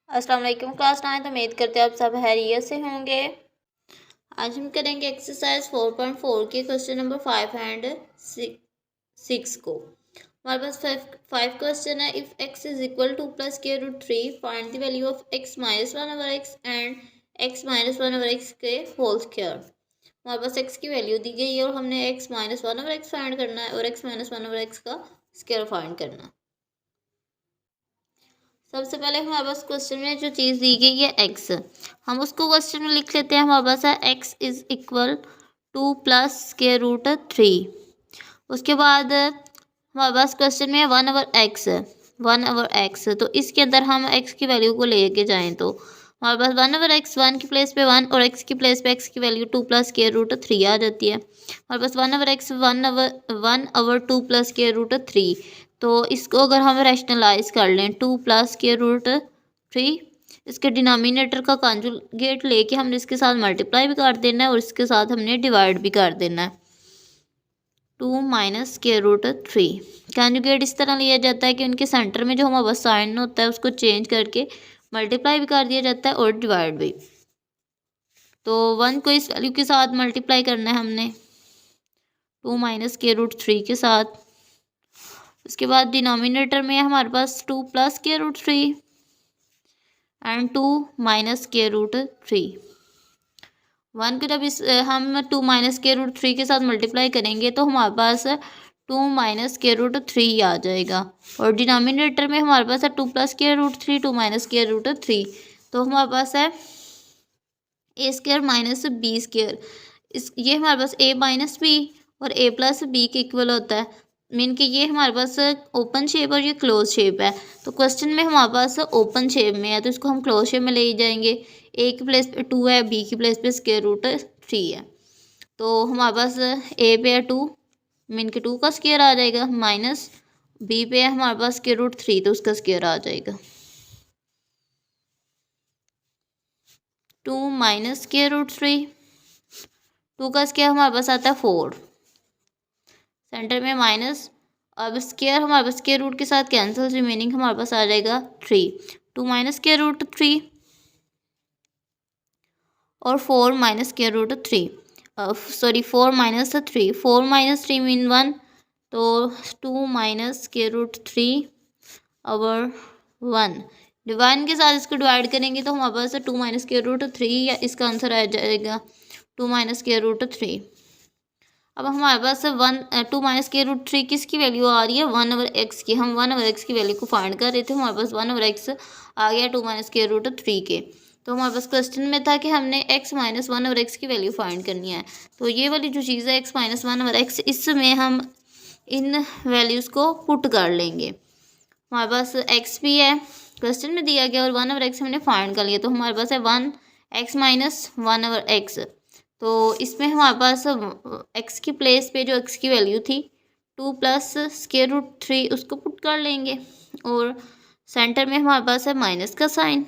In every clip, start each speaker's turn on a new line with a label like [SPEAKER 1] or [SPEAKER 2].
[SPEAKER 1] अस्सलाम वालेकुम क्लास 9 तो उम्मीद करते हैं आप सब खैरियत से होंगे। आज हम करेंगे एक्सरसाइज 4.4 के क्वेश्चन नंबर 5 एंड 6 को। हमारे पास फाइव क्वेश्चन है। If x is equal to plus के root 3 find the value of x minus 1 over x and x minus 1 over x के होल स्क्वायर। हमारे पास x की वैल्यू दी गई है और हमने x minus 1 over x find करना है और x माइनस 1 ओवर x का स्क्वायर फाइंड करना है। सबसे पहले हमारे पास क्वेश्चन में जो चीज़ दी गई है x, हम उसको क्वेश्चन में लिख लेते हैं। हमारे पास है x is equal to plus के रूट 3। उसके बाद हमारे पास क्वेश्चन में 1 ओवर x है, 1 ओवर x। तो इसके अंदर हम x की वैल्यू को लेके जाएं तो हमारे पास 1 ओवर x, 1 की प्लेस पे 1 और x की प्लेस पे x की वैल्यू 2 प्लस के रूट 3 आ जाती है। हमारे पास 1 ओवर x 1 ओवर 2 प्लस के रूट 3। तो इसको अगर हम रैशनलाइज कर लें 2 प्लस के रूट 3, इसके डिनोमिनेटर का कॉन्जुगेट लेके हमने इसके साथ मल्टीप्लाई भी कर देना है और इसके साथ हमने डिवाइड भी कर देना है। 2 माइनस के रूट 3 कॉन्जुगेट इस तरह लिया जाता है कि उनके सेंटर में जो हमारे पास साइन होता है उसको चेंज करके मल्टीप्लाई भी कर दिया जाता है और डिवाइड भी। तो 1 को इस वैल्यू के साथ मल्टीप्लाई करना है हमने 2 माइनस के रूट 3 के साथ। उसके बाद डिनोमिनेटर में हमारे पास 2 प्लस के रूट 3 एंड 2 माइनस के रूट 3। 1 को जब हम 2 माइनस के रूट 3 के साथ मल्टीप्लाई करेंगे तो हमारे पास 2 माइनस के रूट 3 आ जाएगा और डिनोमिनेटर में हमारे पास है 2 प्लस के रूट 3, 2 माइनस के रूट 3। तो हमारे पास है a square minus b square. ये हमारे पास ए माइनस बी और ए प्लस बी के इक्वल होता है। मीन कि ये हमारे पास ओपन शेप और ये क्लोज शेप है। तो क्वेश्चन में हमारे पास ओपन शेप में है तो इसको हम क्लोज शेप में ले जाएंगे। ए की प्लेस पे 2 है, बी की प्लेस पे स्क्वायर रूट 3 है। तो हमारे पास ए पे है 2, मीन कि 2 का स्क्वायर आ जाएगा, माइनस बी पे है हमारे पास स्क्वायर रूट 3 तो उसका स्क्वायर आ जाएगा 2 माइनस स्क्वायर रूट 3। 2 का स्क्वायर हमारे पास आता है 4, सेंटर में माइनस। अब स्क्वायर हमारे पास स्क्वायर रूट के साथ कैंसिल, रिमेनिंग हमारे पास आ जाएगा 3। 2 माइनस स्क्वायर रूट 3 और 4 minus square root 3, sorry 4 minus 3, 4 minus 3 mean 1। तो 2 minus square root 3 over 1। Divide के साथ इसको डिवाइड करेंगे तो हमारे पास 2 माइनस स्क्वायर रूट 3 या इसका आंसर आ जाएगा 2 माइनस स्क्वायर रूट 3। अब हमारे पास 2 माइनस के रूट 3 किसकी वैल्यू आ रही है 1 ओवर एक्स की। हम 1 ओवर एक्स की वैल्यू को फाइंड कर रहे थे, हमारे पास 1 ओवर एक्स आ गया 2 माइनस के रूट 3 के। तो हमारे पास क्वेश्चन में था कि हमने x माइनस 1 ओवर एक्स की वैल्यू फाइंड करनी है। तो ये वाली जो चीज़ है x माइनस 1 ओवर एक्स, इसमें हम इन वैल्यूज़ को पुट कर लेंगे। हमारे पास x भी है क्वेश्चन में दिया गया और 1 ओवर एक्स हमने फाइंड कर लिया। तो हमारे पास है 1 x माइनस 1 ओवर एक्स। तो इसमें हमारे पास x की प्लेस पे जो x की वैल्यू थी 2 प्लस स्क्वायर रूट 3 उसको पुट कर लेंगे और सेंटर में हमारे पास है माइनस का साइन।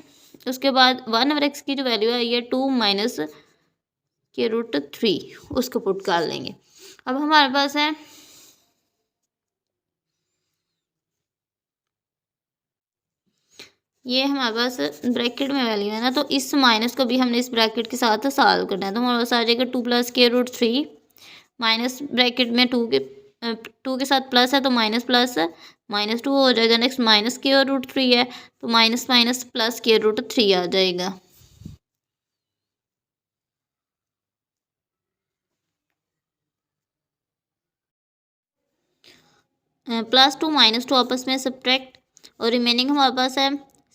[SPEAKER 1] उसके बाद 1 ओवर x की जो वैल्यू है ये 2 माइनस स्क्वायर रूट 3 उसको पुट कर लेंगे। अब हमारे पास है ये हमारे पास ब्रैकेट में वैल्यू है ना, तो इस माइनस को भी हमने इस ब्रैकेट के साथ सॉल्व करना है। तो हमारे पास आ जाएगा 2 plus square root 3 minus bracket में 2 के साथ प्लस है तो माइनस प्लस माइनस 2 हो जाएगा। नेक्स्ट माइनस स्क्वायर रूट 3 है तो minus minus plus square root 3 आ जाएगा। प्लस 2 माइनस 2 आपस में सब्ट्रैक्ट और रिमेनिंग हमारे पास है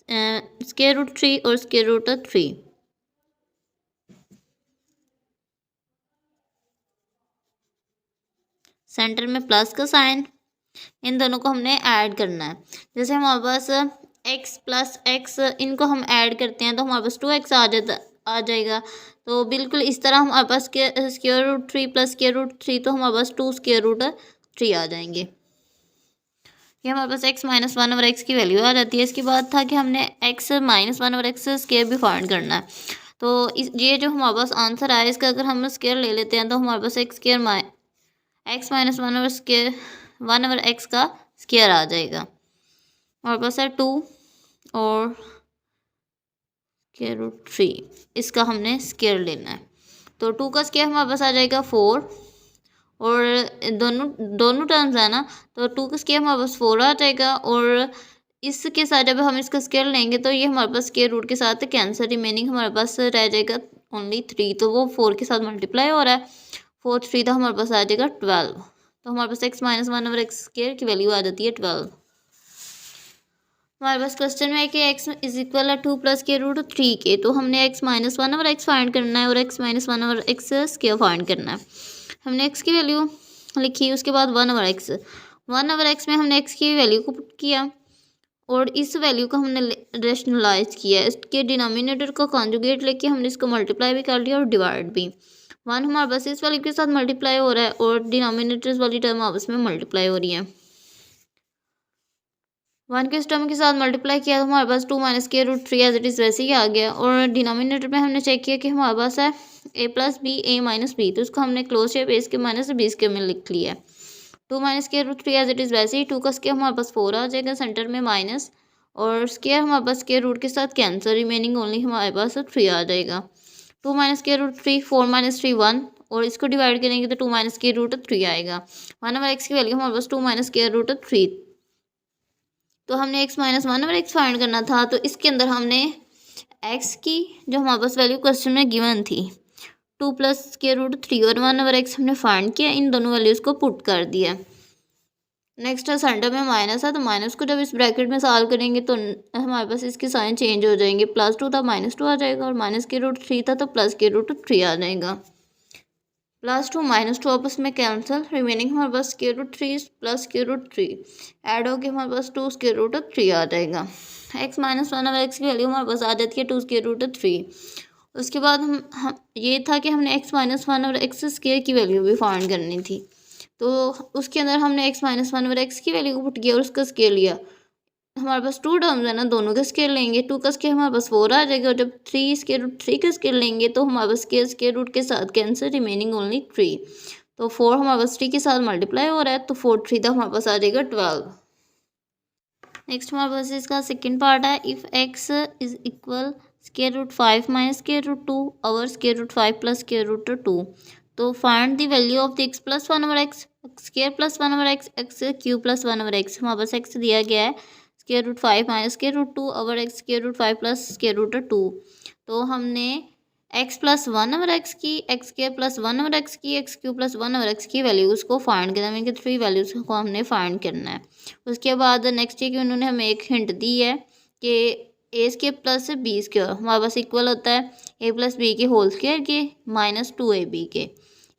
[SPEAKER 1] स्क्वायर रूट 3 और स्क्वायर रूट 3। सेंटर में प्लस का साइन, इन दोनों को हमने ऐड करना है। जैसे हमारे पास x प्लस एक्स, इनको हम ऐड करते हैं तो हमारे पास 2x आ जाएगा। तो बिल्कुल इस तरह हमारे पास square root 3 plus square root 3 तो हमारे पास 2 स्क्वायर रूट 3 आ जाएंगे। ये हमारे पास x माइनस 1 ओवर एक्स की वैल्यू आ जाती है। इसके बाद था कि हमने x minus 1 over x square भी फाइंड करना है। तो ये जो हमारे पास आंसर आया इसका अगर हम स्क्वायर ले लेते हैं तो हमारे पास x माइनस 1 ओवर एक्स का स्क्वायर आ जाएगा। हमारे पास है 2 और स्क्वायर रूट 3, इसका हमने स्क्वायर लेना है। तो 2 का स्क्वायर हमारे पास आ जाएगा 4, और दोनों दोनों टर्म्स है ना, तो 2 का स्क्वायर हमारे पास 4 आ जाएगा, और इसके साथ जब हम इसका स्क्वायर लेंगे तो ये हमारे पास स्क्वायर रूट के साथ कैंसिल, रिमेनिंग हमारे पास रह जाएगा ओनली 3, तो वो 4 के साथ मल्टीप्लाई हो रहा है। 4 3 तो हमारे पास आ जाएगा 12, तो हमारे पास x minus 1 over x square की वैल्यू आ जाती है 12। हमारे पास क्वेश्चन में है कि x इज इक्वल है 2 प्लस के रूट 3 के, तो हमने x minus 1 over x find करना है और x minus 1 over x square find करना है। हमने x की वैल्यू लिखी, उसके बाद 1 ओवर एक्स, 1 ओवर एक्स में हमने x की वैल्यू को पुट किया और इस वैल्यू को हमने रेशनलाइज किया। इसके डिनोमिनेटर का कॉन्जुगेट लेके हमने इसको मल्टीप्लाई भी कर लिया और डिवाइड भी। 1 हमारे पास इस वैल्यू के साथ मल्टीप्लाई हो रहा है और डिनोमिनेटर्स वाली टर्म आपस में मल्टीप्लाई हो रही है। 1 के इस टर्म के साथ मल्टीप्लाई किया तो हमारे पास 2 माइनस के रूट 3 एज इट इज़ वैसे ही आ गया, और डिनोमिनेटर में हमने चेक किया कि हमारे पास है a plus B A minus B, तो उसको हमने क्लोज शेप ए के माइनस बी के में लिख लिया है। 2 माइनस के रूट 3 एज इट इज़ वैसे ही, 2 का स्क्वायर हमारे पास 4 आ जाएगा, सेंटर में माइनस, और स्क्वायर हमारे पास स्क्वायर रूट के साथ कैंसर, रिमेनिंग ओनली हमारे पास 3 आ जाएगा। 2 माइनस के रूट 3, 4 माइनस 3 1, और इसको डिवाइड करेंगे तो 2 माइनस के रूट 3 आएगा। 1 ओवर एक्स की वैल्यू हमारे पास 2 माइनस के रूट 3, तो हमने x minus 1 over x find करना था, तो इसके अंदर हमने x की जो हमारे पास वैल्यू क्वेश्चन में गिवन थी 2 प्लस के रूट 3 और 1 ओवर एक्स हमने फाइंड किया, इन दोनों वैल्यूज़ को पुट कर दिया। नेक्स्ट है सेंटर में माइनस है, तो माइनस को जब इस ब्रैकेट में सॉल्व करेंगे तो हमारे पास इसके साइन चेंज हो जाएंगे, +2 था -2 आ जाएगा, और माइनस के रूट 3 था तो प्लस के रूट 3 आ जाएगा। +2 -2 आपस में कैंसिल, रिमेनिंग हमारे पास square root 3 plus square root 3 add होकर हमारे पास 2 स्क्वायर रूट 3 आ जाएगा। x माइनस 1 ओवर एक्स की वैल्यू हमारे पास आ जाती है 2 स्क्वायर रूट 3। उसके बाद हम ये था कि हमने x minus 1 over x square की वैल्यू भी फाइंड करनी थी, तो उसके अंदर हमने x माइनस 1 ओवर एक्स की वैल्यू को पुट किया और उसका स्केल लिया। हमारे पास 2 टर्म्स है ना, दोनों का स्केल लेंगे, 2 का स्केल हमारे पास 4 आ जाएगा, और जब 3 स्क्वायर रूट 3 का स्केल लेंगे तो हमारे पास स्केयर रूट के साथ कैंसिल, रिमेनिंग ओनली 3, तो 4 हमारे पास 3 के साथ मल्टीप्लाई हो रहा है, तो 4 3 था हमारे पास आ जाएगा 12। नेक्स्ट हमारे पास इसका सेकेंड पार्ट है, if x is equal square root 5 minus square root 2 over square root 5 plus square root 2, तो find the value of the x plus 1 over x square plus 1 over x x cube plus 1 over x. हमारे पास x दिया गया है square root 5 minus square root 2 over x square root 5 plus square root 2, तो हमने x plus 1 over x की, x square plus 1 over x की, x cube plus 1 over x की वैल्यूज़ को फाइंड करना है, इनके 3 वैल्यूज़ को हमने फाइंड करना है। उसके बाद नेक्स्ट है कि उन्होंने हमें एक हिंट दी है कि a square plus b square हमारे पास इक्वल होता है ए प्लस बी के होल स्क्वायर के माइनस 2ab के।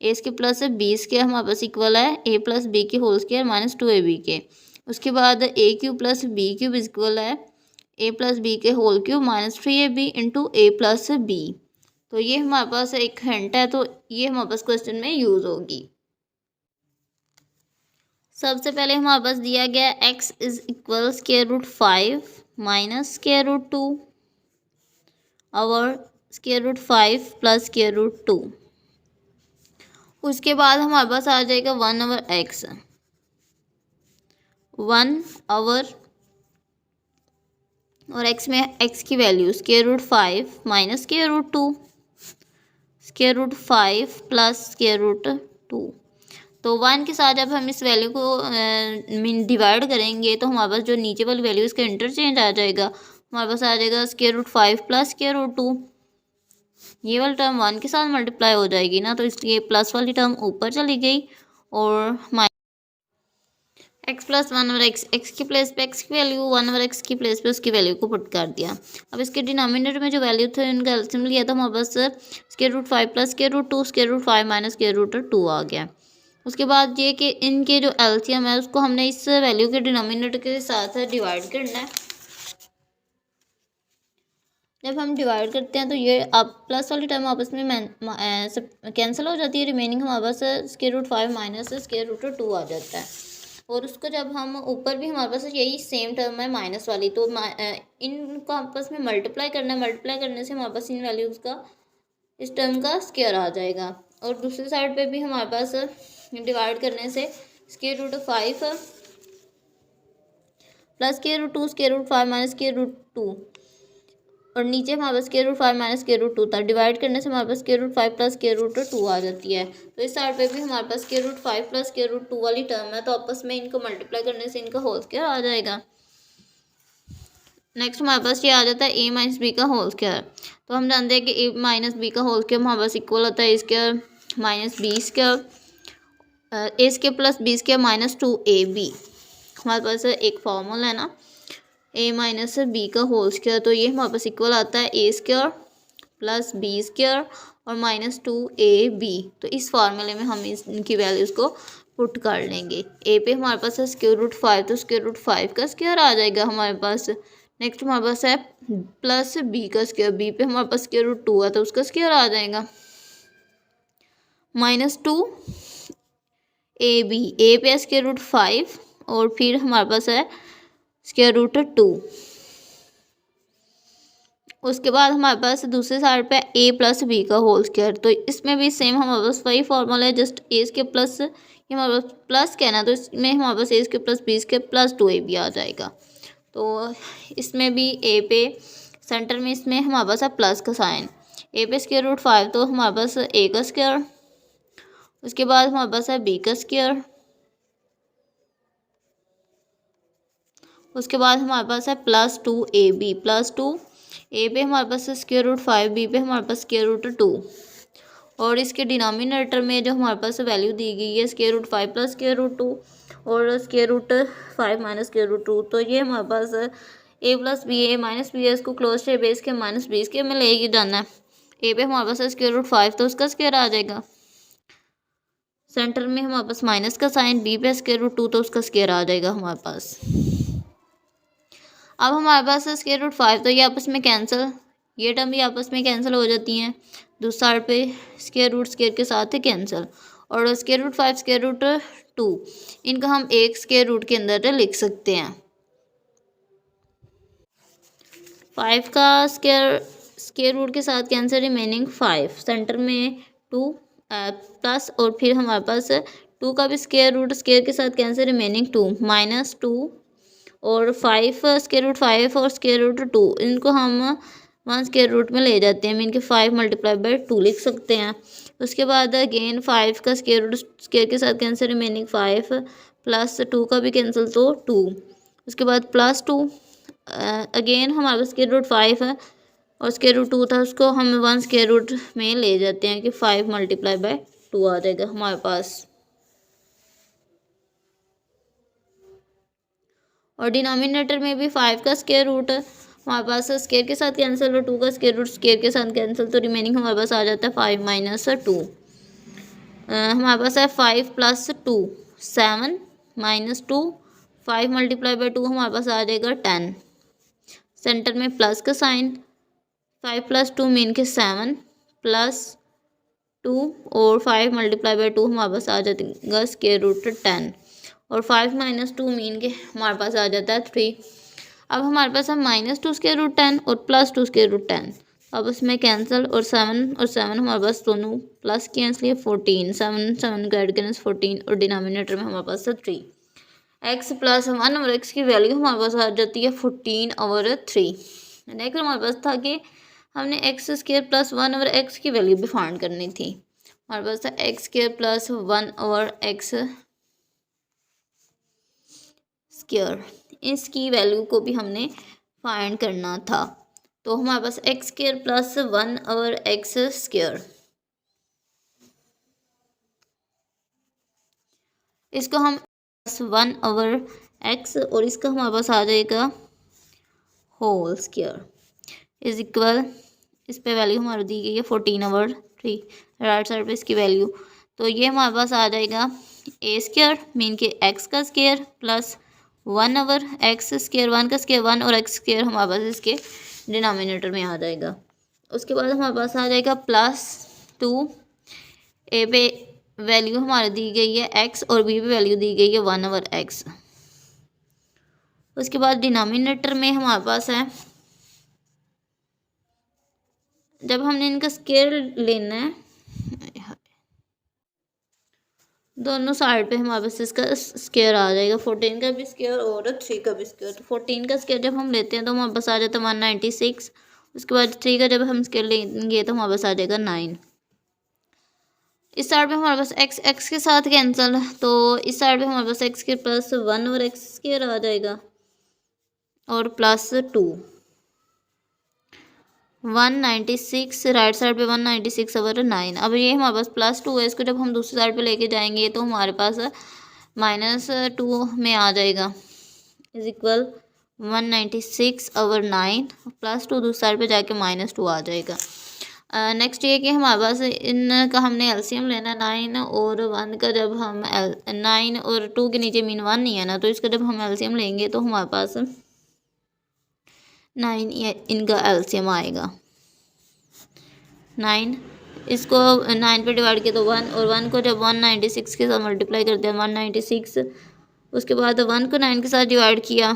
[SPEAKER 1] A square plus b square हमारे पास इक्वल है ए प्लस बी के होल स्क्वायर माइनस 2ab के। उसके बाद a cube plus b cube equal है ए प्लस बी के whole cube minus 3ab into a plus b. तो ये हमारे पास एक हिंट है, तो ये हमारे पास क्वेश्चन में यूज़ होगी। सबसे पहले हमारे पास दिया गया x is equal square root 5 minus square root 2 और square root 5 plus square root 2। उसके बाद हमारे पास आ जाएगा 1 ओवर x, 1 ओवर, और x में x की value square root 5 minus square root 2 square root 5 plus square root 2। तो 1 के साथ जब हम इस वैल्यू को डिवाइड करेंगे तो हमारे पास जो नीचे वाली वैल्यू इसका इंटरचेंज आ जाएगा, हमारे पास आ जाएगा square root 5 plus square root 2। ये वाली टर्म 1 के साथ मल्टीप्लाई हो जाएगी ना, तो इसलिए प्लस वाली टर्म ऊपर चली गई, और x plus 1 over x, x की प्लेस पे x की वैल्यू, 1 ओवर एक्स की प्लेस पे उसकी वैल्यू को पुट कर दिया। अब इसके डिनोमिनेटर में जो वैल्यू थे उनका एलसीएम लिया था, हमारे पास square root 5 plus square root 2 square root 5 minus square root 2 आ गया। उसके बाद ये कि इनके जो एलसीएम है उसको हमने इस वैल्यू के डिनोमिनेटर के साथ डिवाइड करना है। जब हम डिवाइड करते हैं तो ये अब प्लस वाली टर्म आपस में कैंसिल हो जाती है, रिमेनिंग हमारे पास square root 5 minus square root 2 आ जाता है। और उसको जब हम ऊपर भी हमारे पास यही सेम टर्म है माइनस वाली, तो इनको आपस में मल्टीप्लाई करना है, मल्टीप्लाई करने से हमारे पास इन वैल्यूज़ का इस टर्म का स्क्वायर आ जाएगा। और दूसरी साइड पे भी हमारे पास डिवाइड करने से square root 5 plus square root 2 square root 5 minus square root 2, और नीचे हमारे पास square root 5 minus square root 2 था। डिवाइड करने से हमारे पास square root 5 plus square root 2 आ जाती है। तो इस साइड पे भी हमारे पास square root 5 plus square root 2 वाली टर्म है, तो आपस में इनको मल्टीप्लाई करने से इनका होल स्क्वायर आ जाएगा। नेक्स्ट हमारे पास ये आ जाता है ए माइनस बी का होल स्क्वायर। तो हम जानते हैं कि ए माइनस बी का होल स्क्वायर हमारे पास इक्वल होता है a square minus b square, a square plus b square minus 2ab। हमारे पास एक फॉर्मूला है ना, ए माइनस बी का होल स्क्वायर, तो ये हमारे पास इक्वल आता है a square plus b square और माइनस 2ab। तो इस फार्मूले में हम इनकी वैल्यूज़ को पुट कर लेंगे। ए पे हमारे पास है स्क्वायर रूट 5, तो स्क्वायर रूट 5 का स्क्वायर आ जाएगा हमारे पास। नेक्स्ट हमारे पास है प्लस बी का स्क्वायर, बी पे हमारे पास स्क्वायर रूट 2 है, तो उसका स्क्वायर आ जाएगा माइनस 2ab। ए पे है स्क्वायर रूट 5 और फिर हमारे पास है स्क्वायर रूट 2। उसके बाद हमारे पास दूसरे साइड पे ए प्लस बी का होल स्क्वायर, तो इसमें भी सेम हमारे पास वही फॉर्मूला है, जस्ट ए के प्लस, ये हमारे पास प्लस कहना, तो इसमें हमारे पास ए के प्लस बी के प्लस 2ab आ जाएगा। तो इसमें भी ए पे सेंटर में इसमें हमारे पास है प्लस का साइन, ए पे स्क्वायर रूट 5, तो हमारे पास ए का स्क्वायर, उसके बाद हमारे पास है बी का स्क्वायर, उसके बाद हमारे पास है प्लस 2ab, प्लस 2 ए पे हमारे पास स्क्वायर रूट 5, बी पे हमारे पास स्क्वायर रूट 2, और इसके डिनोमिनेटर में जो हमारे पास वैल्यू दी गई है square root 5 plus square root 2 और square root 5 minus square root 2, तो ये हमारे पास a plus B, A minus b है, इसको क्लोज से बेस के माइनस बीस के में लेके जाना है। ए पे हमारे पास स्क्वायर रूट 5, तो उसका स्क्वायर आ जाएगा। सेंटर में हमारे पास माइनस का साइन, बी पे स्क्वायर रूट 2, तो उसका स्क्वायर आ जाएगा हमारे पास। अब हमारे पास स्क्वायर रूट 5, तो ये आपस में कैंसिल, ये टर्म भी आपस में कैंसिल हो जाती हैं। दूसरी साइड पे स्क्वायर रूट स्क्वायर के साथ है कैंसिल, और स्क्वायर रूट 5 स्क्वायर रूट 2 इनका हम एक स्क्वायर रूट के अंदर लिख सकते हैं। 5 का स्क्वायर रूट के साथ कैंसिल, रिमेनिंग 5, सेंटर में 2 प्लस, और फिर हमारे पास 2 का भी स्क्वायर रूट स्क्वायर के साथ कैंसिल, रिमेनिंग 2 माइनस 2 और 5 स्क्वायर रूट 5 और स्क्वायर रूट 2 इनको हम 1 स्क्वायर रूट में ले जाते हैं, मीन के 5 मल्टीप्लाई बाय 2 लिख सकते हैं। उसके बाद अगेन 5 का स्क्वायर रूट स्क्वायर के साथ कैंसिल, रिमेनिंग 5 प्लस 2 का भी कैंसिल, तो 2, उसके बाद प्लस 2 अगेन हमारे पास स्क्वायर रूट 5 है और स्क्वायर रूट 2 था, उसको हम 1 स्क्वायर रूट में ले जाते हैं कि 5 मल्टीप्लाई बाय 2 आ जाएगा हमारे पास। और डिनोमिनेटर में भी 5 का स्क्वायर रूट हमारे पास स्क्वायर के साथ कैंसिल और 2 का स्क्वायर रूट स्क्वायर के साथ कैंसिल, तो रिमेनिंग हमारे पास आ जाता है 5 माइनस 2। हमारे पास है 5 प्लस 2 7 माइनस 2, 5 मल्टीप्लाई बाय 2 हमारे पास आ जाएगा 10, सेंटर में प्लस का साइन, 5 प्लस 2 मीन के 7 प्लस 2 और 5 मल्टीप्लाई बाय 2 हमारे पास आ जाएगा स्क्वायर रूट 10, और 5 माइनस 2 मीन के हमारे पास आ जाता है 3। अब हमारे पास है माइनस 2 स्क्वायर रूट 10 और प्लस 2 स्क्वायर रूट 10, अब उसमें कैंसिल, और 7 हमारे पास दोनों प्लस के इसलिए 14, 7 का ऐड करने से 14, और डिनोमिनेटर में हमारे पास है 3। एक्स प्लस 1 और एक्स की वैल्यू हमारे पास आ जाती है 14 और 3। नेक्स्ट हमारे पास था कि हमने एक्स स्क्वायर प्लस 1 और एक्स की वैल्यू भी फाइंड करनी थी। हमारे पास था एक्स स्क्वायर प्लस 1 और एक्स स्क्वायर, इसकी वैल्यू को भी हमने फाइंड करना था। तो हमारे पास एक्स स्क्वायर प्लस 1 और एक्स स्क्वायर, इसको हम प्लस 1 ओवर एक्स और इसका हमारे पास आ जाएगा होल स्क्वायर इज इक्वल, इस पे वैल्यू हमारी दी गई है 14 ओवर 3, राइट साइड पे इसकी वैल्यू, तो ये हमारे पास आ जाएगा ए स्क्वायर मीन के एक्स का square plus 1 over x square, 1 का स्क्वायर 1 और एक्स स्क्वायर हमारे पास इसके डिनोमिनेटर में आ जाएगा। उसके बाद हमारे पास आ जाएगा प्लस 2, ए पे वैल्यू हमारी दी गई है एक्स और बी पे वैल्यू दी गई है 1 ओवर एक्स। उसके बाद डिनोमिनेटर में हमारे पास है, जब हमने इनका स्क्वायर लेना है दोनों साइड पे हमारे पास इसका स्क्वायर आ जाएगा, 14 का भी स्क्वायर और 3 का भी स्क्वायर। तो 14 का स्क्वायर जब हम लेते हैं तो हमारे पास आ जाता है 196, उसके बाद 3 का जब हम स्क्वायर लेंगे तो हमारे पास आ जाएगा 9। इस साइड पे हमारे पास x के साथ कैंसिल, तो इस साइड पे हमारे पास x के प्लस 1 और x स्क्वायर आ जाएगा और प्लस 2। 196 राइट साइड पे 196 ओवर 9। अब ये हमारे पास प्लस 2 है, इसको जब हम दूसरी साइड पे लेके जाएंगे तो हमारे पास -2 में आ जाएगा इज इक्वल 196 ओवर 9 प्लस 2 दूसरी साइड पे जाके -2 आ जाएगा। नेक्स्ट ये कि हमारे पास इनका हमने एलसीएम लेना 9 और 1 का, जब हम 9 और 2 के नीचे मीन 1 नहीं है ना, तो इसका जब हम एलसीएम लेंगे तो हमारे पास 9 इनका एलसीएम आएगा। 9 इसको 9 पे डिवाइड किया तो 1, और 1 को जब 196 के साथ मल्टीप्लाई करते हैं 196, उसके बाद 1 को 9 के साथ डिवाइड किया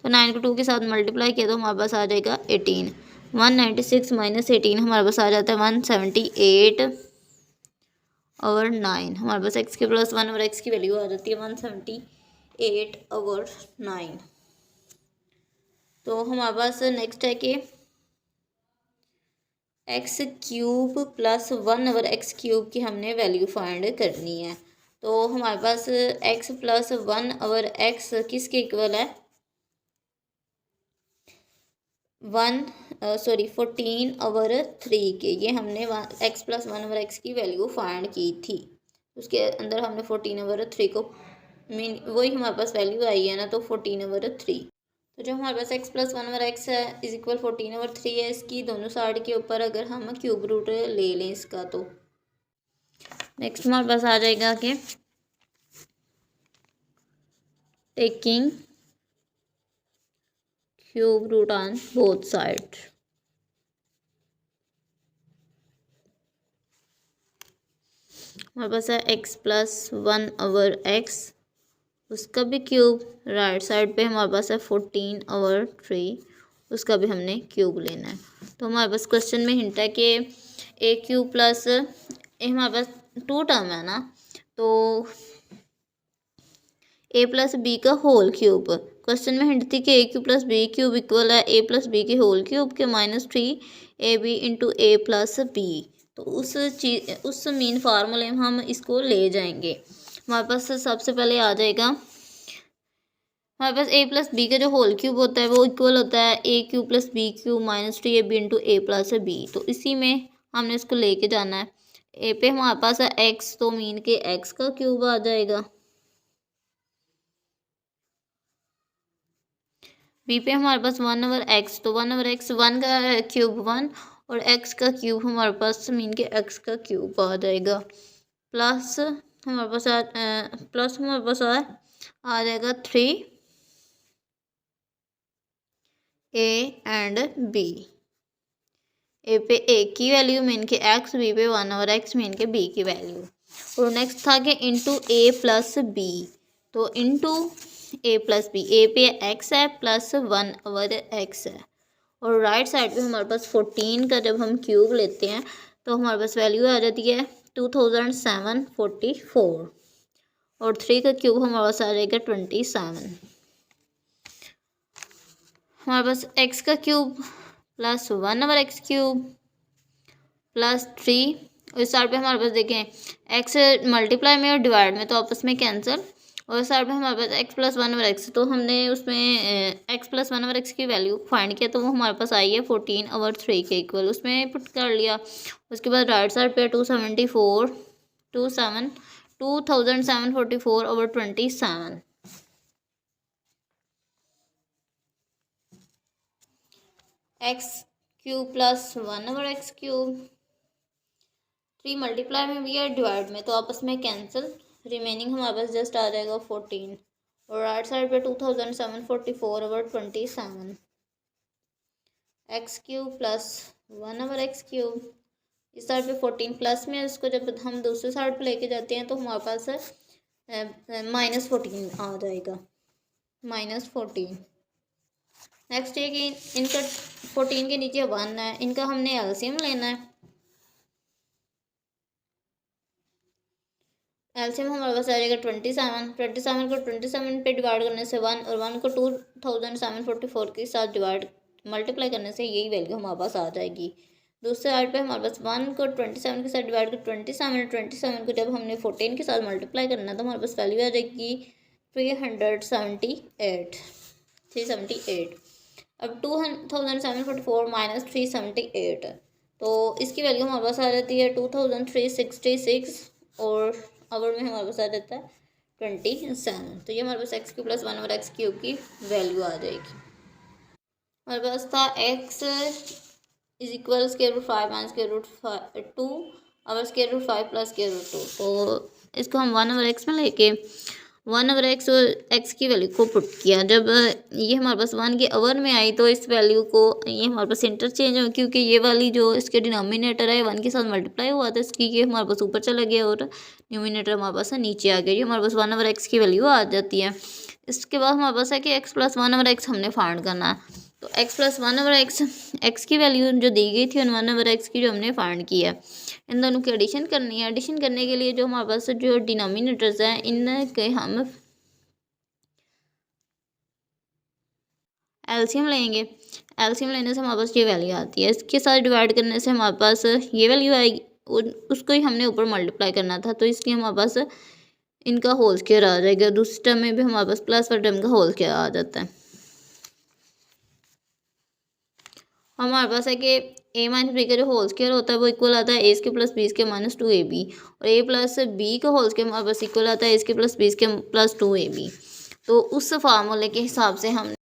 [SPEAKER 1] तो 9 को 2 के साथ मल्टीप्लाई किया तो हमारे पास आ जाएगा 18। 196 माइनस 18 हमारे पास आ जाता है 178 ओवर 9। हमारे पास x के प्लस 1 और x की वैल्यू आ जाती है 178 ओवर 9। तो हमारे पास नेक्स्ट है कि x cube plus 1 over x cube की हमने वैल्यू फाइंड करनी है। तो हमारे पास x प्लस 1 ओवर एक्स किसके इक्वल है 14 ओवर 3 के। ये हमने x प्लस 1 ओवर एक्स की वैल्यू फाइंड की थी, उसके अंदर हमने 14 ओवर 3 को मीन वही हमारे पास वैल्यू आई है ना, तो 14 ओवर 3। तो जो हमारे पास x प्लस 1 ओवर एक्स है इज इक्वल 14 ओवर 3 है, इसकी दोनों साइड के ऊपर अगर हम क्यूब रूट ले लें इसका, तो नेक्स्ट हमारे पास आ जाएगा कि taking cube root on both side. हमारे पास है x प्लस 1 ओवर एक्स, उसका भी क्यूब, राइट साइड पे हमारे पास है 14 ओवर 3, उसका भी हमने क्यूब लेना है। तो हमारे पास क्वेश्चन में हिंट है कि ए क्यूब प्लस हमारे पास 2 टर्म है ना, तो ए प्लस बी का होल क्यूब। क्वेश्चन में हिंट थी कि a cube plus b cube equal है ए प्लस बी के होल क्यूब के -3 a b into a plus b. तो उस मीन फार्मूले में हम इसको ले जाएंगे। हमारे पास सबसे पहले आ जाएगा हमारे पास ए प्लस बी का जो होल क्यूब होता है वो इक्वल होता है a cube plus b cube -3 a b into a plus b. तो इसी में हमने इसको लेके जाना है। ए पे हमारे पास है एक्स, तो मीन के एक्स का क्यूब आ जाएगा। बी पे हमारे पास 1 ओवर एक्स, तो 1 ओवर एक्स 1 का क्यूब 1 और एक्स का क्यूब हमारे पास मीन के एक्स का क्यूब आ जाएगा। प्लस हमारे पास आ जाएगा 3 ए एंड बी। ए पे ए की वैल्यू मीन के एक्स, बी पे 1 ओवर एक्स मीन के बी की वैल्यू। और नेक्स्ट था कि इंटू ए प्लस बी, तो इंटू ए प्लस बी, ए पे एक्स है प्लस 1 ओवर एक्स है, और राइट साइड पे हमारे पास 14 का जब हम क्यूब लेते हैं तो हमारे पास वैल्यू आ जाती है 2744, और 3 का क्यूब हमारे पास आ जाएगा 27। हमारे पास एक्स का cube plus 1 over x cube plus 3, और इस साइड पे हमारे पास देखें एक्स मल्टीप्लाई में और डिवाइड में तो आपस में कैंसिल, और इस साइड पे हमारे पास एक्स प्लस 1 ओवर एक्स, तो हमने उसमें एक्स प्लस 1 ओवर एक्स की वैल्यू फाइंड किया तो वो हमारे पास आई है 14 ओवर 3 के इक्वल, उसमें पुट कर लिया। उसके बाद राइट साइड पे 2744 over 27। X cube plus 1 over x cube, 3 multiply में भी है डिवाइड में तो आपस में कैंसिल, रिमेनिंग हमारे पास जस्ट आ जाएगा 14, और राइट साइड पे 2744 over 27। X cube plus 1 over x cube, इस साइड पे 14 प्लस में, इसको जब हम दूसरी साइड पे लेके जाते हैं तो हमारे पास -14 आ जाएगा, -14। नेक्स्ट ये कि इनका 14 के नीचे 1 है, इनका हमने एलसीएम लेना है। एलसीएम हमारे पास आ जाएगा 27 को 27 पे डिवाइड करने से 1, और 1 को 2744 के साथ डिवाइड मल्टीप्लाई करने से यही वैल्यू हमारे पास आ जाएगी। दूसरे साइड पे हमारे पास 1 को 27 के साथ डिवाइड कर 27 को जब हमने 14 के साथ मल्टीप्लाई करना तो हमारे पास वैल्यू आ जाएगी 378। अब 2744 माइनस 378, तो इसकी वैल्यू हमारे पास आ जाती है 2366 और आवर में हमारे पास आ जाता है 27। तो ये हमारे पास एक्स क्यू प्लस 1/x³ की वैल्यू आ जाएगी। हमारे पास था x इज इक्वल √5 माइनस √2 और √5 प्लस √2। तो इसको हम 1/x में लेके 1/x और x की वैल्यू को पुट किया। जब ये हमारे पास 1 के अवर में आई तो इस वैल्यू को ये हमारे पास इंटरचेंज हो, क्योंकि ये वाली जो इसके डिनोमिनेटर है 1 के साथ मल्टीप्लाई हुआ था इसकी, ये हमारे पास ऊपर चला गया और न्यूमिनेटर हमारे पास नीचे आ गया। ये हमारे पास 1/x की वैल्यू आ जाती है। इसके बाद हमारे पास है कि x प्लस 1/x हमने फाइंड करना है। तो x प्लस 1/x x की वैल्यू जो दी गई थी और 1/x की जो हमने फाइंड किया, इन दोनों की एडिशन करनी है। एडिशन करने के लिए जो हमारे पास जो डिनोमिनेटर्स हैं इनके हम एलसीएम लेंगे। एलसीएम लेने से हमारे पास ये वैल्यू आती है। इसके साथ डिवाइड करने से हमारे पास ये वैल्यू आएगी, उसको ही हमने ऊपर मल्टीप्लाई करना था, तो इसलिए हमारे पास इनका होल स्क्वायर आ जाएगा। दूसरी टर्म में भी हमारे पास प्लस वाले टर्म का होल स्क्वायर आ जाता है। हमारे पास है कि a माइनस बी का जो होल स्क्वायर होता है वो इक्वल आता है a² प्लस b के माइनस 2ab, और a प्लस b का होल स्क्वायर हमारे पास इक्वल आता है a² प्लस b के प्लस 2ab। तो उस फार्मूले के हिसाब से हम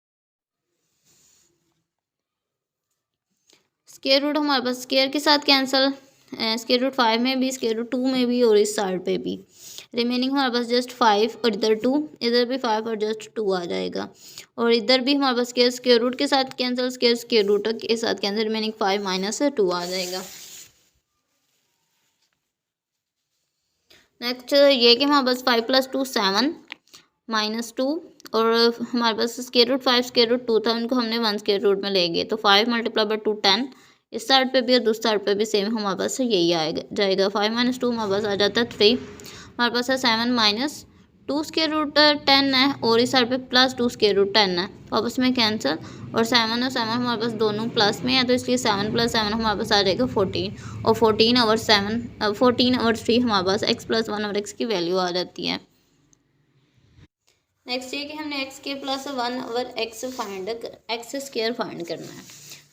[SPEAKER 1] स्क्वायर रूट हमारे पास स्क्वायर के साथ कैंसिल, √5 में भी, √2 में भी और इस साइड पे भी। रिमेनिंग हमारे पास जस्ट 5 और इधर 2, इधर भी 5 और जस्ट 2 आ जाएगा। और इधर भी हमारे पास स्क्वायर रूट के साथ कैंसिल, स्क्वायर रूट के साथ कैंसिल, रिमेनिंग 5 माइनस 2 आ जाएगा। नेक्स्ट ये कि हमारे पास 5 + 2 7 माइनस 2, और हमारे पास √5 √2 था, उनको हमने 1 स्क्वायर रूट में लेंगे तो 5 × 2 10। इस साइड पे भी और दूसरी साइड पे भी सेम हमारे पास यही आएगा जाएगा। 5 - 2 हमारे पास आ जाता है 3। हमारे पास है 7 - 2 स्क्वायर रूट 10 है, और इस साइड पे प्लस 2 स्क्वायर रूट 10 है, तो आपस में कैंसिल। और 7 और 7 हमारे पास दोनों प्लस में है, तो इसलिए 7 + 7 हमारे पास आ जाएगा 14, और 14 और 3 हमारे पास x प्लस 1/x की वैल्यू आ जाती है। नेक्स्ट ये कि हमने x² प्लस 1/x फाइंड करना है।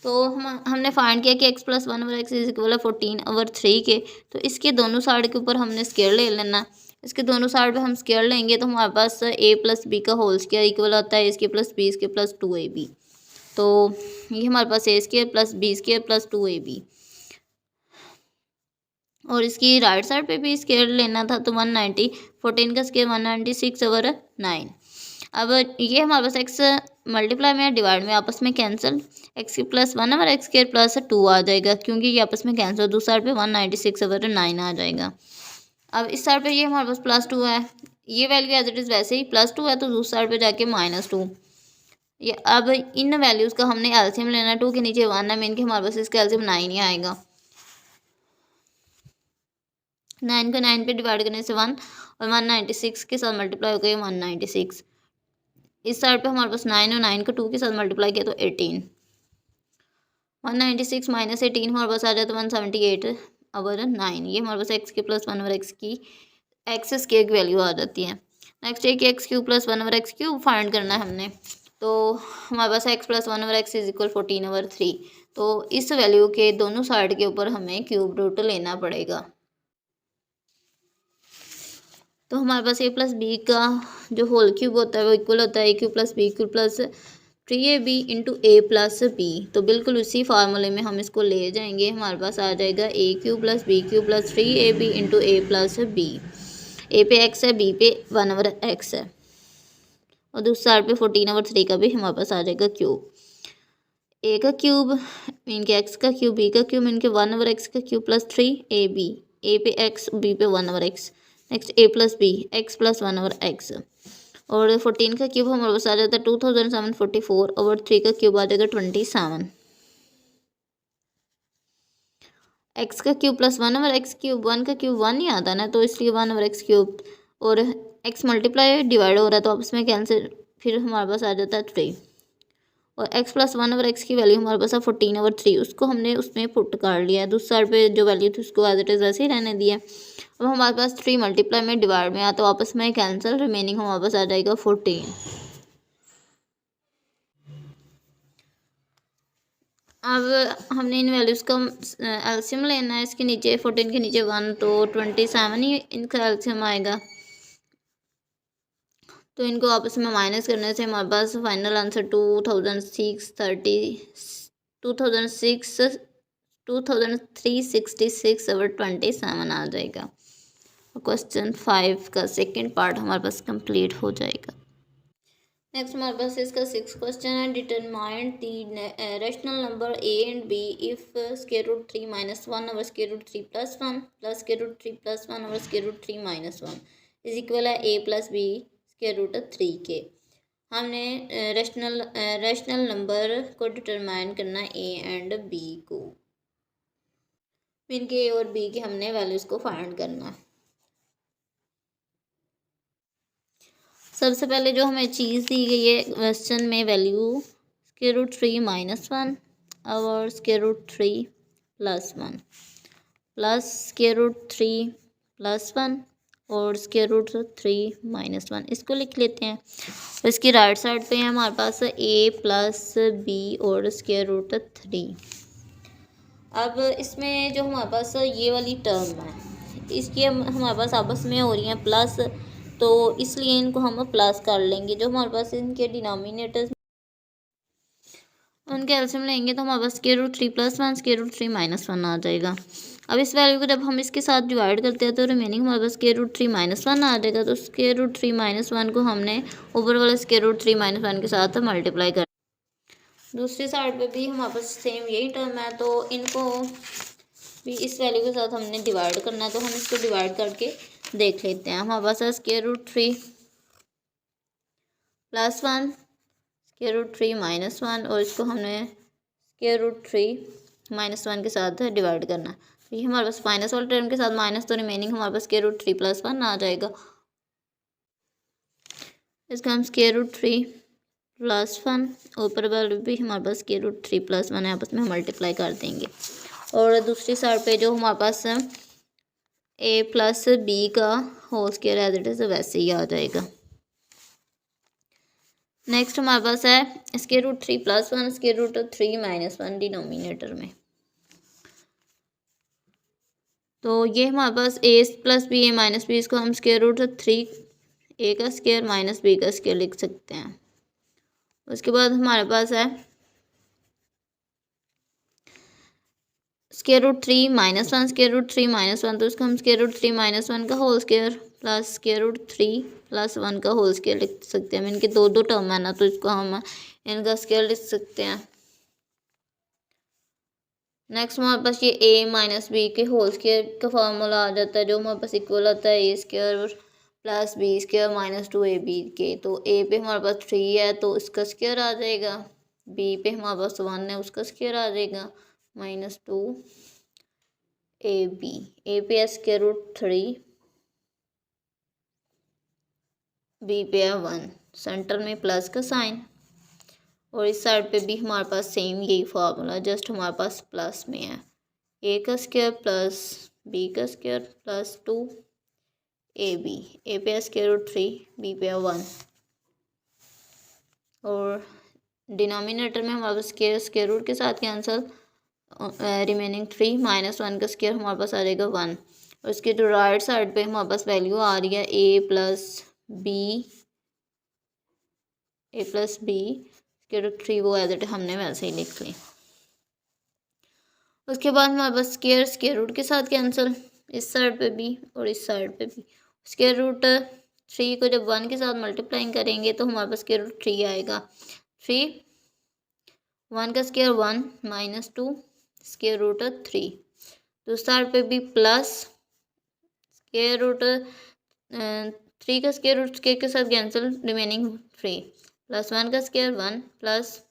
[SPEAKER 1] तो हमने फाइंड किया कि x plus 1/x is equal है 14/3 के। तो इसके दोनों साइड के ऊपर हमने स्क्वायर ले लेना। इसके दोनों साइड पे हम स्क्वायर लेंगे तो हमारे पास a प्लस b का होल स्क्वायर इक्वल आता है a² plus b plus 2ab। तो ये हमारे पास a² plus b² plus 2ab, और इसकी राइट साइड पे भी स्क्वायर लेना था तो 190, 14 का स्क्वायर 196/9। अब ये हमारे पास x मल्टीप्लाई में डिवाइड में आपस में cancel, x plus 1/x² plus 2 आ जाएगा, क्योंकि ये आपस में कैंसिल, दूसरी साइड पे 196/9 आ जाएगा। अब इस साइड पे ये हमारे पास प्लस 2 है, ये वैल्यू एज इट इज़ वैसे ही प्लस 2 है, तो दूसरी साइड पे जाके -2। ये अब इन वैल्यूज़ का हमने एलसीएम लेना। 2 के नीचे 1 है, मीन कि हमारे पास इसका एलसीएम 9 ही आएगा। 9 को 9 पे डिवाइड करने से 1, और 196 के साथ मल्टीप्लाई हो गई 196। इस साइड पे हमारे पास 9 और 9 को 2 के साथ मल्टीप्लाई किया तो 18। 196 माइनस 18 हमारे पास आ जाता है 178/9। ये हमारे पास x² प्लस 1/x की x² की वैल्यू आ जाती है। नेक्स्ट है कि x³ प्लस 1/x³ फाइंड करना है हमने। तो हमारे पास x plus 1/x is equal 14/3। तो इस वैल्यू के दोनों साइड के ऊपर हमें क्यूब रूट लेना पड़ेगा। तो हमारे पास a प्लस बी का जो होल क्यूब होता है वो इक्वल होता है a³ plus b³ plus 3ab into a plus b। तो बिल्कुल उसी फार्मूले में हम इसको ले जाएंगे। हमारे पास आ जाएगा a³ plus b³ plus 3ab into a plus b। a पे x है, b पे 1/x है, और दूसरी साइड पे 14/3 का भी हमारे पास आ जाएगा क्यूब। a का क्यूब मीन के x का क्यूब, b का क्यूब मीन के 1/x का क्यूब प्लस 3ab, a पे x, b पे 1/x। Next a plus b, x plus 1/x, और 14 का क्यूब हमारे पास आ जाता है 2744, और 3 का क्यूब आ जाएगा 27। x का क्यूब प्लस 1/x³, 1 का क्यूब 1 ही आता ना, तो इसलिए 1/x³, और x मल्टीप्लाई डिवाइड हो रहा है तो आपस में कैंसिल, फिर हमारे पास आ जाता है 3, और x+1/x की वैल्यू हमारे पास है 14/3, उसको हमने उसमें पुट कर लिया है। दूसरी साइड पे जो वैल्यू थी उसको एज इट इज़ वैसे ही रहने दिया। अब हमारे पास 3 मल्टीप्लाई में डिवाइड में या तो आपस में कैंसिल, रिमेनिंग हमारे पास आ जाएगा 14। अब हमने इन वैल्यूज़ का एलसीएम लेना है। इसके नीचे 14 के नीचे 1 तो 27 ही इनका एलसीएम आएगा। तो इनको आपस में माइनस करने से हमारे पास फाइनल आंसर 2366/27 आ जाएगा। क्वेश्चन 5 का सेकंड पार्ट हमारे पास कंप्लीट हो जाएगा। नेक्स्ट हमारे पास इसका 6 क्वेश्चन है। Determine the rational number a and b if √3 - 1 over √3 + 1 plus √3 + 1 over √3 - 1 is equal है a + b √3 के। हमने रैशनल नंबर को डिटरमाइन करना है a एंड b को। इनके a और b के हमने वैल्यूज़ को फाइंड करना है। सबसे पहले जो हमें चीज़ दी गई है क्वेश्चन में वैल्यू √3 - 1 और √3 + 1 प्लस √3 + 1 और √3 - 1 इसको लिख लेते हैं। और इसकी राइट साइड पे है हमारे पास a + b और √3। अब इसमें जो हमारे पास ये वाली टर्म है इसकी हमारे पास आपस में हो रही है प्लस, तो इसलिए इनको हम प्लस कर लेंगे। जो हमारे पास इनके डिनोमिनेटर्स उनके एलसीएम लेंगे तो हमारे पास √3 + 1 √3 - 1 आ जाएगा। अब इस वैल्यू को जब हम इसके साथ डिवाइड करते हैं तो रिमेनिंग हमारे पास √3 - 1 आ जाएगा। तो √3 - 1 को हमने ऊपर वाले √3 - 1 के साथ मल्टीप्लाई कर। दूसरी साइड पे भी हमारे पास सेम यही टर्म है, तो इनको भी इस वैल्यू के साथ हमने डिवाइड करना है। तो हम इसको डिवाइड करके देख लेते हैं। हमारे पास है √3 + 1 √3 - 1 और इसको हमने √3 - 1 के साथ डिवाइड करना है। तो ये हमारे पास माइनस वाले टर्म के साथ माइनस, तो रिमेनिंग हमारे पास √3 + 1 आ जाएगा। इसका हम √3 + 1 ऊपर वाले भी हमारे पास √3 + 1 है, आपस में मल्टीप्लाई कर देंगे। और दूसरी साइड पे जो हमारे पास है a + b का whole square as it is वैसे ही आ जाएगा। नेक्स्ट हमारे पास है √3 + 1 √3 - 1 डिनोमिनेटर में। तो ये हमारे पास a + b a - b इसको हम √3 a का स्क्वायर माइनस b का स्क्वायर लिख सकते हैं। उसके बाद हमारे पास है √3 - 1 √3 - 1 तो इसको हम √3 - 1 का होल स्क्वायर प्लस √3 + 1 का होल स्क्वायर लिख सकते हैं। इनके दो टर्म है ना, तो इसको हम इनका स्क्वायर लिख सकते हैं। नेक्स्ट हमारे पास ये a - b के होल स्क्वायर का फार्मूला आ जाता है, जो हमारे पास इक्वल आता है a² + b² - 2ab के। तो a पे हमारे पास 3 है तो इसका स्क्वायर आ जाएगा, b पे हमारे पास 1 है उसका स्क्वायर आ जाएगा -2ab। a पे है √3, b पे है 1, सेंटर में प्लस का साइन। और इस साइड पे भी हमारे पास सेम यही फार्मूला, जस्ट हमारे पास प्लस में है a का स्क्वायर प्लस b का स्क्वायर प्लस 2ab। a पे है √3, b पे है 1 और डिनोमिनेटर में हमारे पास स्क्वायर रूट के साथ कैंसिल, रिमेनिंग 3 - 1 का स्क्वायर हमारे पास आ जाएगा 1। और इसके जो राइट साइड पे हमारे पास वैल्यू आ रही है a + b √3, वो एज इट हमने वैसे ही लिख ली। उसके बाद हमारे पास स्क्वायर रूट के साथ कैंसिल, इस साइड पे भी और इस साइड पे भी। √3 को जब 1 के साथ मल्टीप्लाई करेंगे तो हमारे पास √3 आएगा। 3 1 का स्क्वायर 1 -2 √3। तो साइड पे भी प्लस √3 का स्क्वायर के साथ कैंसिल, रिमेनिंग 3 + 1 का स्क्वायर 1 प्लस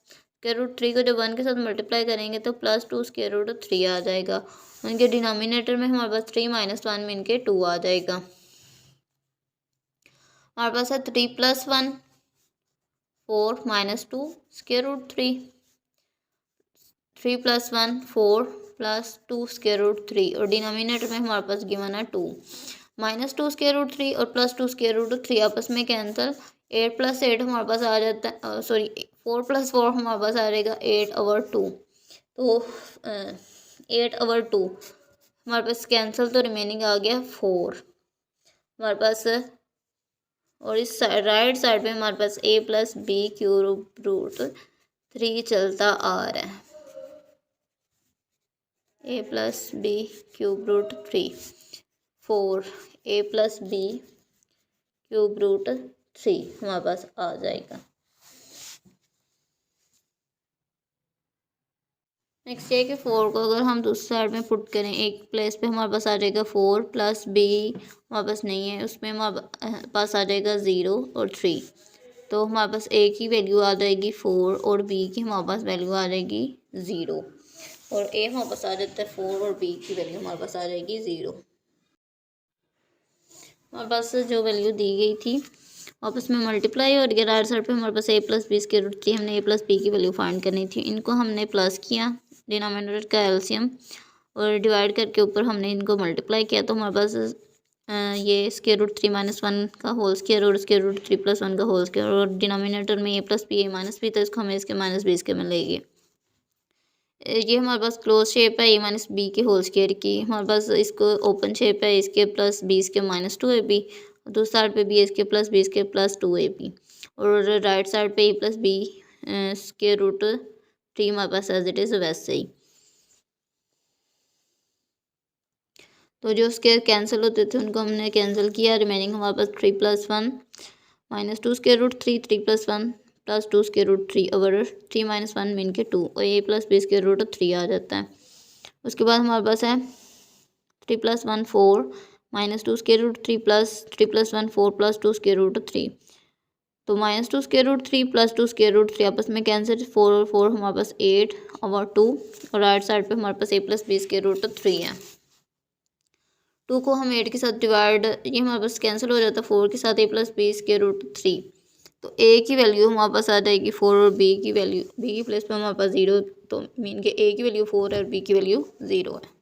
[SPEAKER 1] √3 को जब 1 के साथ मल्टीप्लाई करेंगे तो +2 √3 आ जाएगा। उनके डिनोमिनेटर में हमारे पास 3 - 1 में इनके 2 आ जाएगा। हमारे पास है 3 + 1 4 minus 2 square root 3, 3 + 1 4 + 2 square root 3 और डिनोमिनेटर में हमारे पास गिवन है 2, -2 स्क्वायर रूट 3 और +2 स्क्वायर रूट 3 आपस में कैंसिल, 8 + 8 हमारे पास आ जाता है, सॉरी 4 + 4 हमारे पास आ जाएगा 8/2, तो 8/2 हमारे पास कैंसिल, तो रिमेनिंग आ गया 4 हमारे पास। और इस राइट साइड पे हमारे पास a + b³ चलता आ रहा है, a + b³ 4 a + b³ हमारे पास आ जाएगा। नेक्स्ट ये कि 4 को अगर हम दूसरी साइड में पुट करें, एक प्लेस पे हमारे पास आ जाएगा 4 + b हमारे पास नहीं है, उसमें हमारे पास आ जाएगा 0 और 3, तो हमारे पास a की वैल्यू आ जाएगी 4 और b की हमारे पास वैल्यू आ जाएगी 0, और a हमारे पास आ जाता है 4 और b की वैल्यू हमारे पास आ जाएगी 0। हमारे पास जो वैल्यू दी गई थी आपस में मल्टीप्लाई और राइट साइड पे हमारे पास a + b²3, हमने a + b की वैल्यू फाइंड करनी थी, इनको हमने प्लस किया, डिनोमिनेटर का एलसीएम, और डिवाइड करके ऊपर हमने इनको मल्टीप्लाई किया, तो हमारे पास ये √3 - 1 का होल स्क्वायर और √3 + 1 का होल स्क्वायर, और डिनोमिनेटर में a + b a - b, तो इसको हमें इसके -b में लेंगे। ये हमारे पास क्लोज शेप है a - b के होल स्क्वायर की, हमारे पास इसको ओपन शेप है इसके + b के -2ab, दूसरी साइड पे भी इसके + b के +2ab, और राइट साइड पे a + b² हमारे पास एज इट इज़ वैसे ही। तो जो स्क्वायर कैंसिल होते थे उनको हमने कैंसिल किया, रिमेनिंग हमारे पास 3 + 1 -2 √3 3 + 1 +2 √3 ओवर 3 - 1 मीन के 2, और a + b² आ जाता है। उसके बाद हमारे पास है 3 + 1 4 -2 √3 + 3 + 1 4 +2 √3, तो -2 √3 +2 √3 आपस में कैंसिल, 4 और 4 हमारे पास 8/2, और राइट साइड पे हमारे पास a + b² है। 2 को हम 8 के साथ डिवाइड, ये हमारे पास कैंसिल हो जाता है 4 के साथ, a + b²3, तो a की वैल्यू हमारे पास आ जाएगी 4 और b की वैल्यू, b की प्लेस पे हमारे पास 0, तो मीन के a की वैल्यू 4 है और b की वैल्यू 0 है।